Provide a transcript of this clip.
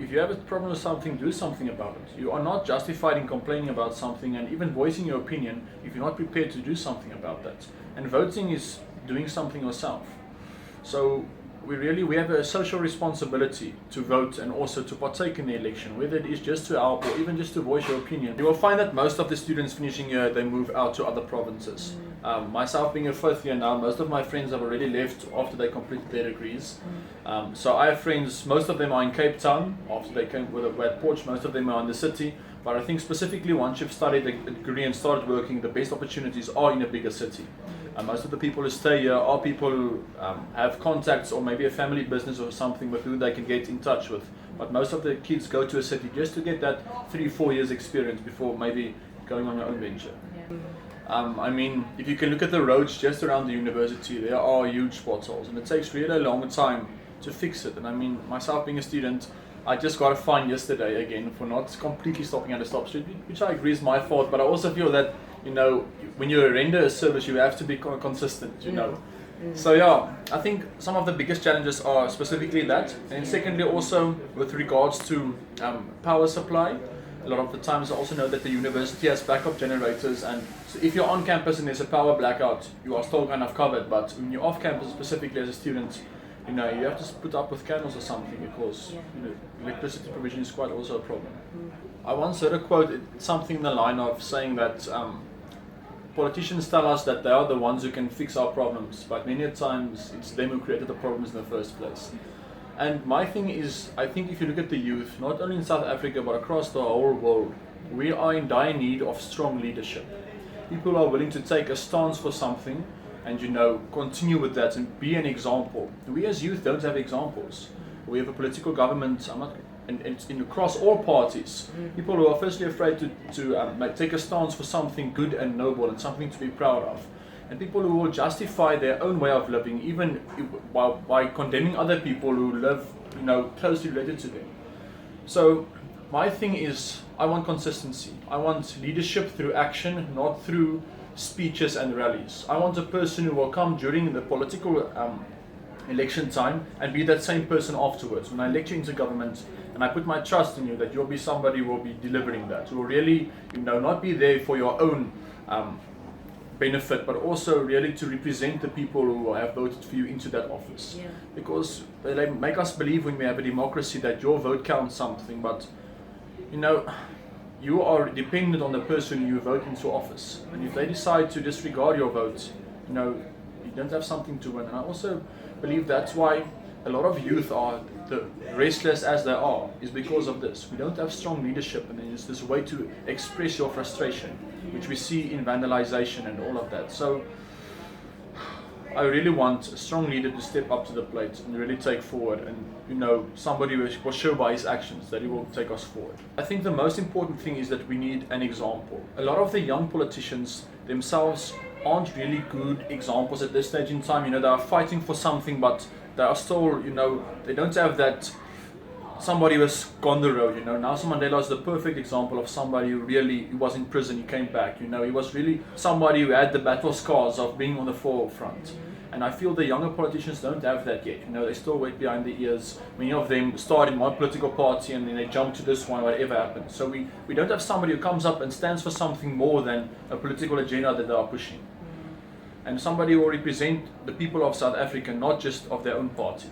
if you have a problem with something, do something about it. You are not justified in complaining about something and even voicing your opinion if you're not prepared to do something about that. And voting is doing something yourself. So we have a social responsibility to vote and also to partake in the election, whether it is just to help or even just to voice your opinion. You will find that most of the students finishing here, they move out to other provinces. Myself being a fifth year now, most of my friends have already left after they completed their degrees. So I have friends, most of them are in Cape Town after they came with at Porch, most of them are in the city. But I think specifically once you've studied a degree and started working, the best opportunities are in a bigger city. Most of the people who stay here are people who have contacts or maybe a family business or something with who they can get in touch with. But most of the kids go to a city just to get that 3-4 years experience before maybe going on your own venture. I mean, if you can look at the roads just around the university, there are huge potholes and it takes really a long time to fix it. And I mean, myself being a student, I just got a fine yesterday again for not completely stopping at a stop street, which I agree is my fault, but I also feel that, you know, when you render a service, you have to be consistent, you know. So yeah, I think some of the biggest challenges are specifically that, and secondly also with regards to power supply. A lot of the times I also know that the university has backup generators, and so if you're on campus and there's a power blackout, you are still kind of covered, but when you're off campus, specifically as a student, you know, you have to put up with candles or something because you know, electricity provision is quite also a problem. I once heard a quote, something in the line of saying that politicians tell us that they are the ones who can fix our problems, but many times it's them who created the problems in the first place. And my thing is, I think if you look at the youth, not only in South Africa but across the whole world, we are in dire need of strong leadership. People are willing to take a stance for something and, you know, continue with that and be an example. We as youth don't have examples. We have a political government, and it's across all parties. People who are firstly afraid to take a stance for something good and noble and something to be proud of. And people who will justify their own way of living, even by condemning other people who live, you know, closely related to them. So my thing is, I want consistency. I want leadership through action, not through speeches and rallies. I want a person who will come during the political election time and be that same person afterwards. When I elect you into government and I put my trust in you, that you'll be somebody who will be delivering that, who will really, you know, not be there for your own benefit, but also really to represent the people who have voted for you into that office. Because they make us believe when we have a democracy that your vote counts something, but you know, you are dependent on the person you vote into office. And if they decide to disregard your vote, you know, you don't have something to win. And I also believe that's why a lot of youth are restless as they are, is because of this. We don't have strong leadership, and there's this way to express your frustration, which we see in vandalization and all of that. So I really want a strong leader to step up to the plate and really take forward, and you know, somebody who will show by his actions that he will take us forward. I think the most important thing is that we need an example. A lot of the young politicians themselves aren't really good examples at this stage in time. You know, they are fighting for something, but they are still, you know, they don't have that somebody who has gone the road, you know. Nelson Mandela is the perfect example of somebody who really, he was in prison, he came back, you know. He was really somebody who had the battle scars of being on the forefront. And I feel the younger politicians don't have that yet, you know. They still wait behind the ears. Many of them start in one political party and then they jump to this one, whatever happens. So we don't have somebody who comes up and stands for something more than a political agenda that they are pushing. And somebody who will represent the people of South Africa, not just of their own party.